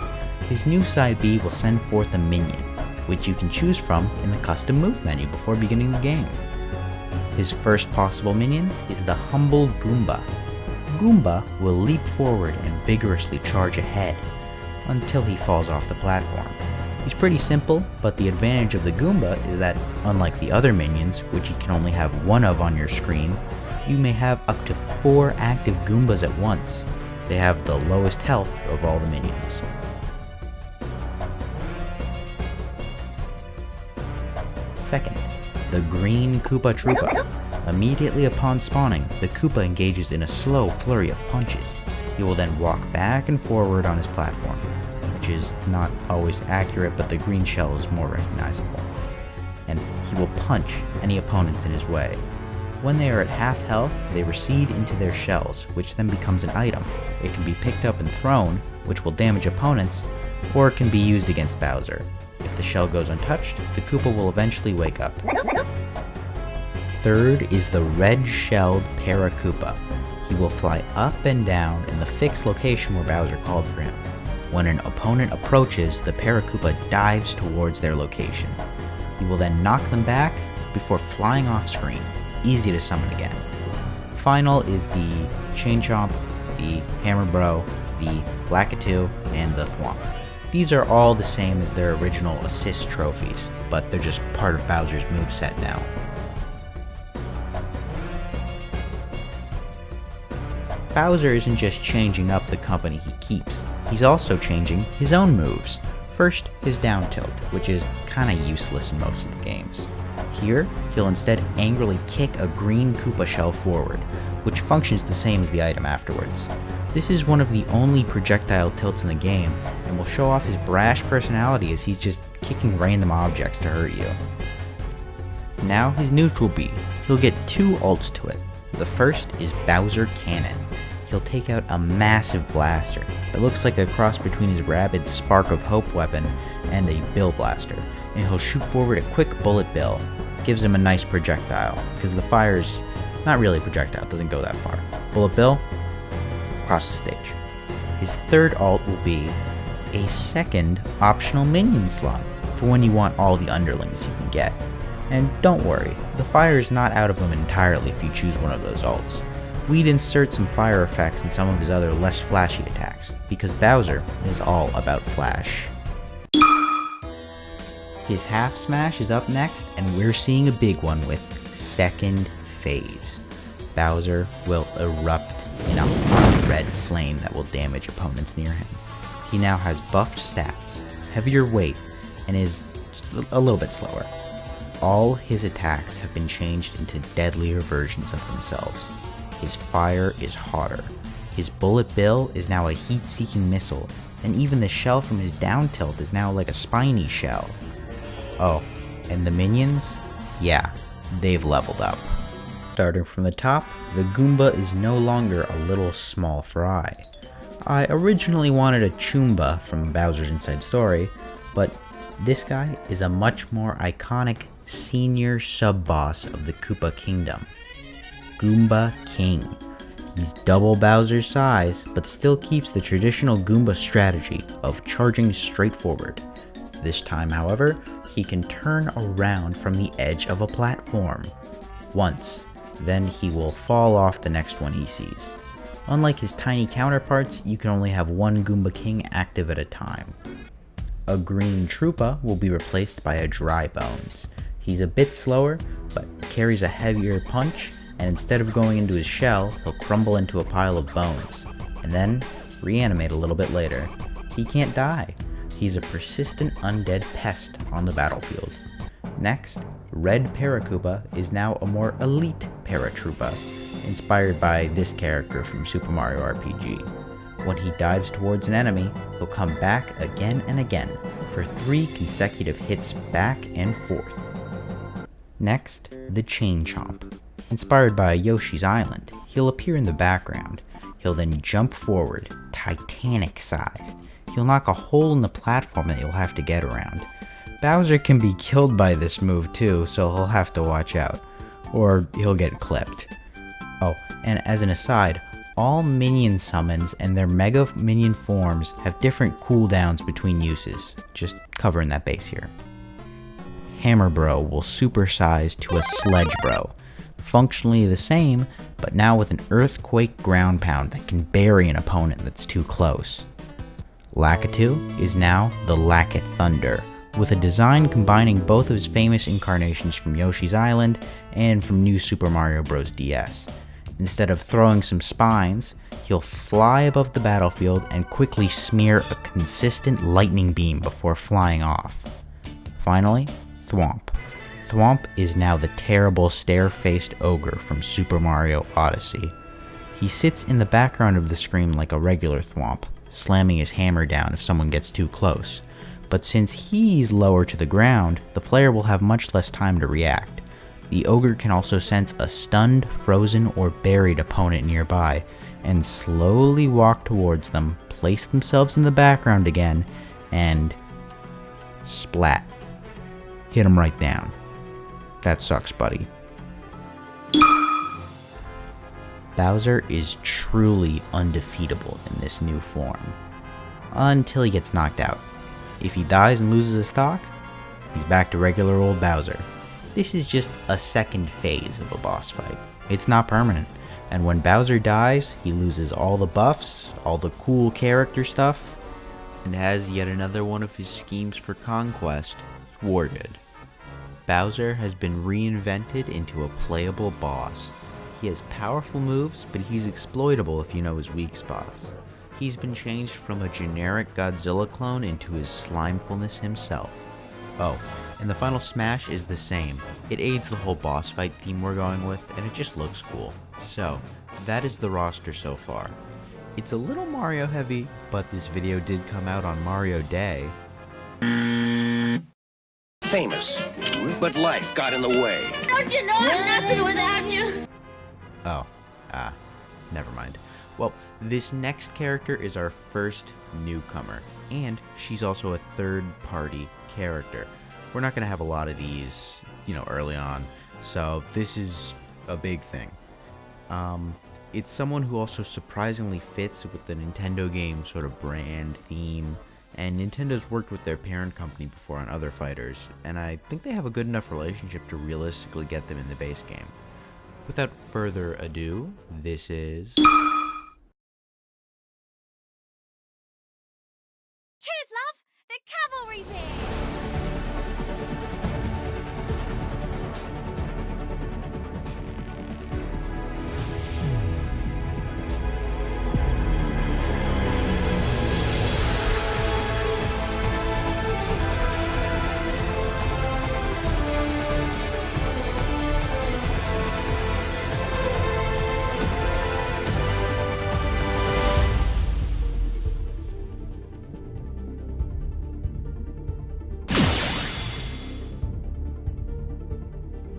his new side B will send forth a minion, which you can choose from in the custom move menu before beginning the game. His first possible minion is the Humble Goomba. Goomba will leap forward and vigorously charge ahead until he falls off the platform. He's pretty simple, but the advantage of the Goomba is that, unlike the other minions, which you can only have one of on your screen, you may have up to 4 active Goombas at once. They have the lowest health of all the minions. Second, the Green Koopa Troopa. Immediately upon spawning, the Koopa engages in a slow flurry of punches. He will then walk back and forward on his platform, which is not always accurate, but the green shell is more recognizable. And he will punch any opponents in his way. When they are at half health, they recede into their shells, which then becomes an item. It can be picked up and thrown, which will damage opponents, or it can be used against Bowser. If the shell goes untouched, the Koopa will eventually wake up. Third is the red-shelled Para-Koopa. He will fly up and down in the fixed location where Bowser called for him. When an opponent approaches, the Para-Koopa dives towards their location. He will then knock them back before flying off screen. Easy to summon again. Final is the Chain Chomp, the Hammer Bro, the Lakitu, and the Thwomp. These are all the same as their original assist trophies, but they're just part of Bowser's moveset now. Bowser isn't just changing up the company he keeps, he's also changing his own moves. First, his down tilt, which is kinda useless in most of the games. Here, he'll instead angrily kick a green Koopa shell forward, which functions the same as the item afterwards. This is one of the only projectile tilts in the game, and will show off his brash personality as he's just kicking random objects to hurt you. Now his neutral B. He'll get 2 ults to it. The first is Bowser Cannon. He'll take out a massive blaster that looks like a cross between his rabid Spark of Hope weapon and a Bill Blaster, and he'll shoot forward a quick bullet bill. Gives him a nice projectile, because the fire's not really a projectile, it doesn't go that far. Bullet bill, across the stage. His third ult will be a second optional minion slot for when you want all the underlings you can get. And don't worry, the fire is not out of him entirely if you choose one of those ults. We'd insert some fire effects in some of his other less flashy attacks, because Bowser is all about flash. His half smash is up next, and we're seeing a big one with Second phase. Bowser will erupt in a hot red flame that will damage opponents near him. He now has buffed stats, heavier weight, and is just a little bit slower. All his attacks have been changed into deadlier versions of themselves. His fire is hotter. His bullet bill is now a heat-seeking missile, and even the shell from his down tilt is now like a spiny shell. Oh, and the minions? Yeah, they've leveled up. Starting from the top, the Goomba is no longer a little small fry. I originally wanted a Choomba from Bowser's Inside Story, but this guy is a much more iconic senior sub-boss of the Koopa Kingdom. Goomba King. He's double Bowser's size, but still keeps the traditional Goomba strategy of charging straight forward. This time, however, he can turn around from the edge of a platform. Once, then he will fall off the next one he sees. Unlike his tiny counterparts, you can only have one Goomba King active at a time. A green Troopa will be replaced by a Dry Bones. He's a bit slower, but carries a heavier punch, and instead of going into his shell, he'll crumble into a pile of bones, and then reanimate a little bit later. He can't die. He's a persistent undead pest on the battlefield. Next, Red Paracoopa is now a more elite Paratroopa, inspired by this character from Super Mario RPG. When he dives towards an enemy, he'll come back again and again for 3 consecutive hits back and forth. Next, the Chain Chomp. Inspired by Yoshi's Island, he'll appear in the background. He'll then jump forward, Titanic-sized. He'll knock a hole in the platform that you'll have to get around. Bowser can be killed by this move too, so he'll have to watch out, or he'll get clipped. Oh, and as an aside, all minion summons and their mega minion forms have different cooldowns between uses, just covering that base here. Hammer Bro will supersize to a Sledge Bro, functionally the same, but now with an earthquake ground pound that can bury an opponent that's too close. Lakitu is now the Lakit Thunder, with a design combining both of his famous incarnations from Yoshi's Island and from New Super Mario Bros. DS. Instead of throwing some spines, he'll fly above the battlefield and quickly smear a consistent lightning beam before flying off. Finally, Thwomp. Thwomp is now the terrible stare-faced ogre from Super Mario Odyssey. He sits in the background of the screen like a regular Thwomp, slamming his hammer down if someone gets too close. But since he's lower to the ground, the player will have much less time to react. The ogre can also sense a stunned, frozen, or buried opponent nearby, and slowly walk towards them, place themselves in the background again, and splat. Hit him right down. That sucks, buddy. Bowser is truly undefeatable in this new form, until he gets knocked out. If he dies and loses his stock, he's back to regular old Bowser. This is just a second phase of a boss fight. It's not permanent, and when Bowser dies, he loses all the buffs, all the cool character stuff, and has yet another one of his schemes for conquest thwarted. Bowser has been reinvented into a playable boss. He has powerful moves, but he's exploitable if you know his weak spots. He's been changed from a generic Godzilla clone into his slimefulness himself. Oh, and the final smash is the same. It aids the whole boss fight theme we're going with, and it just looks cool. So, that is the roster so far. It's a little Mario heavy, but this video did come out on Mario Day.
Famous, but life got in the way.
Don't you know I'm nothing without you?
Oh, never mind. Well, this next character is our first newcomer, and she's also a third-party character. We're not going to have a lot of these, early on, so this is a big thing. It's someone who also surprisingly fits with the Nintendo game sort of brand theme, and Nintendo's worked with their parent company before on other fighters, and I think they have a good enough relationship to realistically get them in the base game. Without further ado, this is...
Cheers, love! The cavalry's here!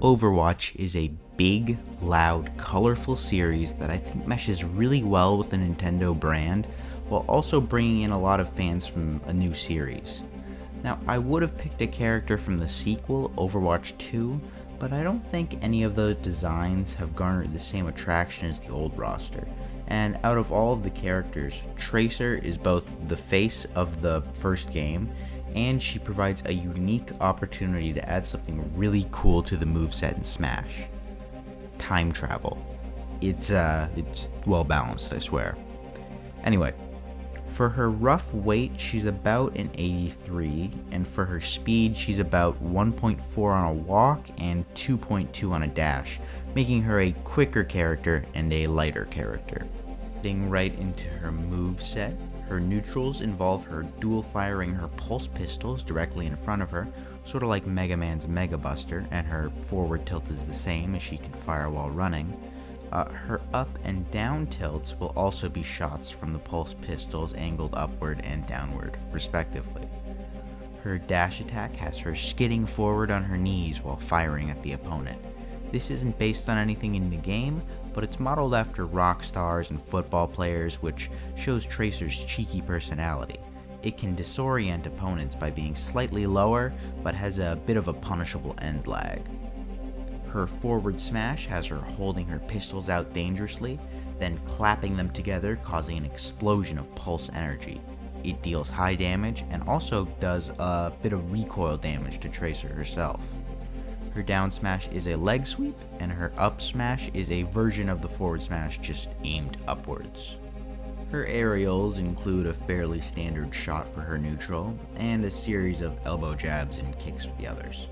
Overwatch is a big, loud, colorful series that I think meshes really well with the Nintendo brand, while also bringing in a lot of fans from a new series. Now, I would have picked a character from the sequel, Overwatch 2, but I don't think any of those designs have garnered the same attraction as the old roster. And out of all of the characters, Tracer is both the face of the first game, and she provides a unique opportunity to add something really cool to the moveset in Smash. Time travel. It's well balanced, I swear. Anyway, for her rough weight, she's about an 83, and for her speed, she's about 1.4 on a walk and 2.2 on a dash, making her a quicker character and a lighter character. Getting right into her moveset, her neutrals involve her dual firing her pulse pistols directly in front of her, sort of like Mega Man's Mega Buster, and her forward tilt is the same as she can fire while running. Her up and down tilts will also be shots from the pulse pistols angled upward and downward, respectively. Her dash attack has her skidding forward on her knees while firing at the opponent. This isn't based on anything in the game, but it's modeled after rock stars and football players, which shows Tracer's cheeky personality. It can disorient opponents by being slightly lower, but has a bit of a punishable end lag. Her forward smash has her holding her pistols out dangerously, then clapping them together, causing an explosion of pulse energy. It deals high damage and also does a bit of recoil damage to Tracer herself. Her down smash is a leg sweep, and her up smash is a version of the forward smash just aimed upwards. Her aerials include a fairly standard shot for her neutral, and a series of elbow jabs and kicks for the others.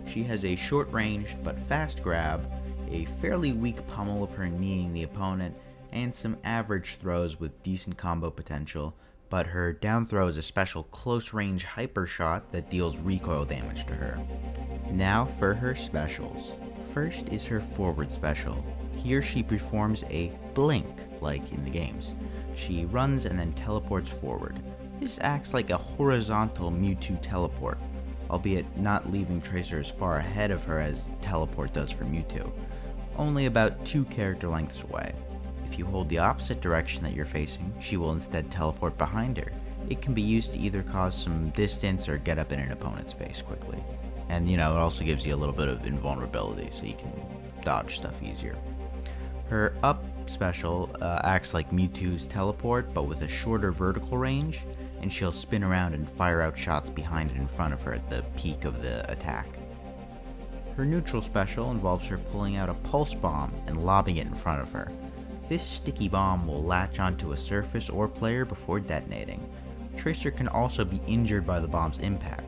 She has a short-ranged but fast grab, a fairly weak pummel of her kneeing the opponent, and some average throws with decent combo potential, but her down throw is a special close-range hyper shot that deals recoil damage to her. Now for her specials. First is her forward special. Here she performs a blink, like in the games. She runs and then teleports forward. This acts like a horizontal Mewtwo teleport, albeit not leaving Tracer as far ahead of her as teleport does for Mewtwo, only about 2 character lengths away. If you hold the opposite direction that you're facing, she will instead teleport behind her. It can be used to either cause some distance or get up in an opponent's face quickly. And it also gives you a little bit of invulnerability so you can dodge stuff easier. Her up special acts like Mewtwo's teleport, but with a shorter vertical range, and she'll spin around and fire out shots behind and in front of her at the peak of the attack. Her neutral special involves her pulling out a pulse bomb and lobbing it in front of her. This sticky bomb will latch onto a surface or player before detonating. Tracer can also be injured by the bomb's impact.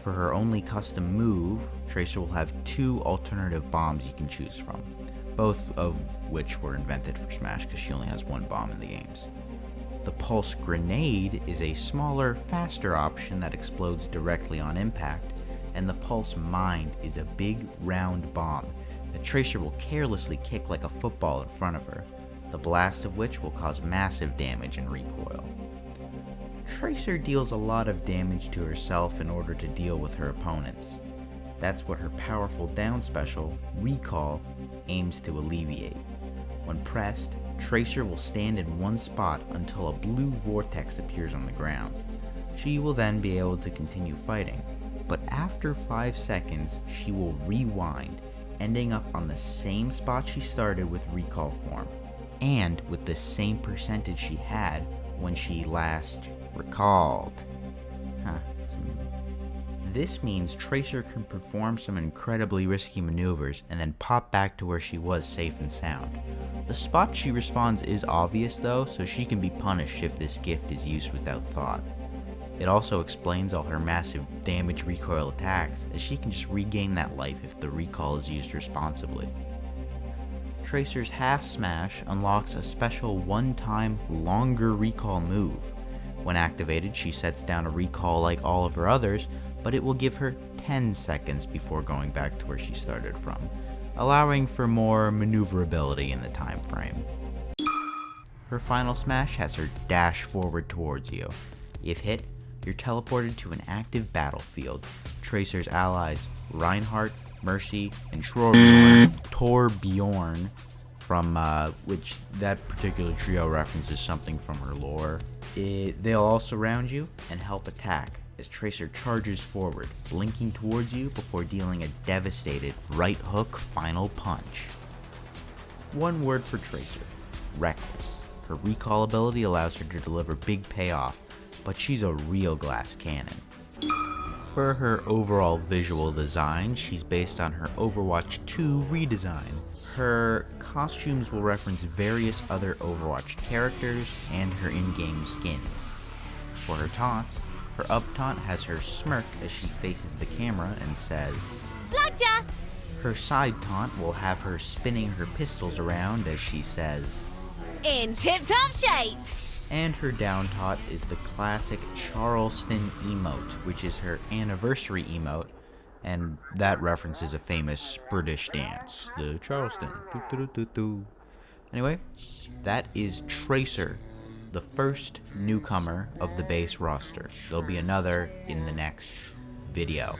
For her only custom move, Tracer will have 2 alternative bombs you can choose from, both of which were invented for Smash because she only has 1 bomb in the games. The Pulse Grenade is a smaller, faster option that explodes directly on impact, and the Pulse Mind is a big, round bomb that Tracer will carelessly kick like a football in front of her, the blast of which will cause massive damage and recoil. Tracer deals a lot of damage to herself in order to deal with her opponents. That's what her powerful down special, Recall, aims to alleviate. When pressed, Tracer will stand in one spot until a blue vortex appears on the ground. She will then be able to continue fighting, but after 5 seconds, she will rewind, ending up on the same spot she started with Recall form, and with the same percentage she had when she last recalled. This means Tracer can perform some incredibly risky maneuvers and then pop back to where she was safe and sound. The spot she respawns is obvious though, so she can be punished if this gift is used without thought. It also explains all her massive damage recoil attacks, as she can just regain that life if the recall is used responsibly. Tracer's half smash unlocks a special one-time longer recall move. When activated, she sets down a recall like all of her others, but it will give her 10 seconds before going back to where she started from, allowing for more maneuverability in the time frame. Her final smash has her dash forward towards you. If hit, you're teleported to an active battlefield. Tracer's allies Reinhardt, Mercy, and Torbjorn from, which that particular trio references something from her lore. They'll all surround you and help attack as Tracer charges forward, blinking towards you before dealing a devastated right hook final punch. One word for Tracer: reckless. Her recall ability allows her to deliver big payoff, but she's a real glass cannon. For her overall visual design, she's based on her Overwatch 2 redesign. Her costumes will reference various other Overwatch characters and her in-game skins. For her taunts, her up taunt has her smirk as she faces the camera and says,
Slugja!
Her side taunt will have her spinning her pistols around as she says,
In tip-top shape!
And her down taunt is the classic Charleston emote, which is her anniversary emote, and that references a famous British dance, the Charleston. Anyway, that is Tracer, the first newcomer of the base roster. There'll be another in the next video.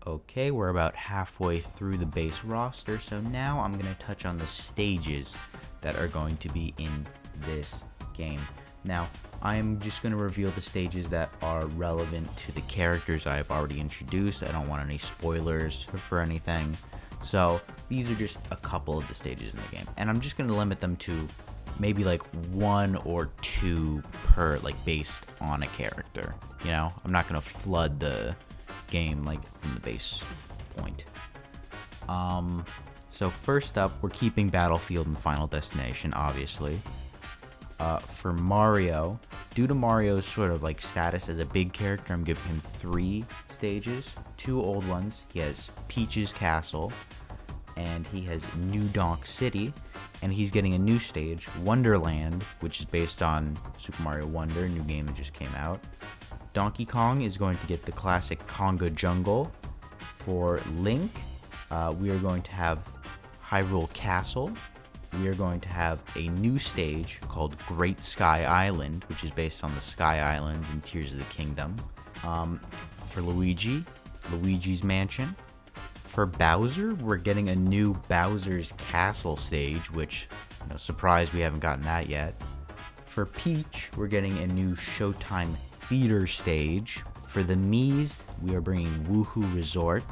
Okay, we're about halfway through the base roster, so now I'm going to touch on the stages that are going to be in this game. Now, I'm just going to reveal the stages that are relevant to the characters I've already introduced. I don't want any spoilers for anything. So, these are just a couple of the stages in the game. And I'm just going to limit them to maybe like 1 or 2 per, like, based on a character. You know, I'm not going to flood the game like from the base point. So first up, we're keeping Battlefield and Final Destination, obviously. For Mario, due to Mario's sort of like status as a big character, I'm giving him 3 stages, 2 old ones. He has Peach's Castle, and he has New Donk City, and he's getting a new stage, Wonderland, which is based on Super Mario Wonder, a new game that just came out. Donkey Kong is going to get the classic Conga Jungle. For Link, we are going to have Hyrule Castle. We are going to have a new stage called Great Sky Island, which is based on the Sky Islands in Tears of the Kingdom. For Luigi, Luigi's Mansion. For Bowser, we're getting a new Bowser's Castle stage, which, you know, surprised we haven't gotten that yet. For Peach, we're getting a new Showtime Theater stage. For the Mii's, we are bringing Woohoo Resort.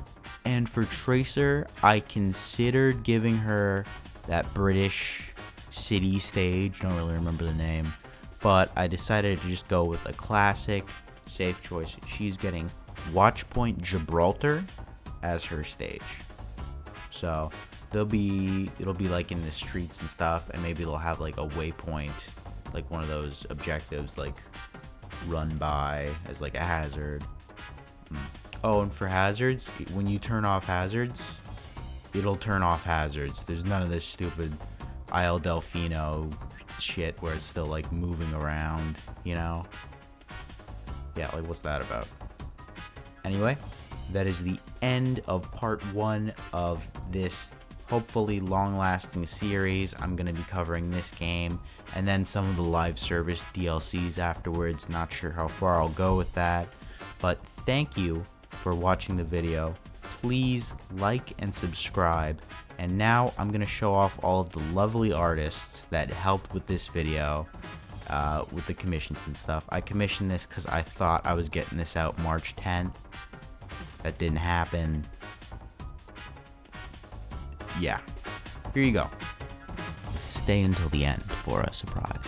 And for Tracer, I considered giving her that British city stage. Don't really remember the name, but I decided to just go with a classic, safe choice. She's getting Watchpoint Gibraltar as her stage. So it'll be like in the streets and stuff, and maybe they'll have like a waypoint, like one of those objectives, like run by as like a hazard. Oh, and for hazards, when you turn off hazards, it'll turn off hazards. There's none of this stupid Isle Delfino shit where it's still like moving around, you know? Yeah, like what's that about? Anyway, that is the end of part 1 of this hopefully long-lasting series. I'm going to be covering this game and then some of the live service DLCs afterwards. Not sure how far I'll go with that, but thank you for watching the video. Please like and subscribe. And now I'm going to show off all of the lovely artists that helped with this video, with the commissions and stuff. I commissioned this because I thought I was getting this out March 10th. That didn't happen. Yeah, here you go. Stay until the end for a surprise.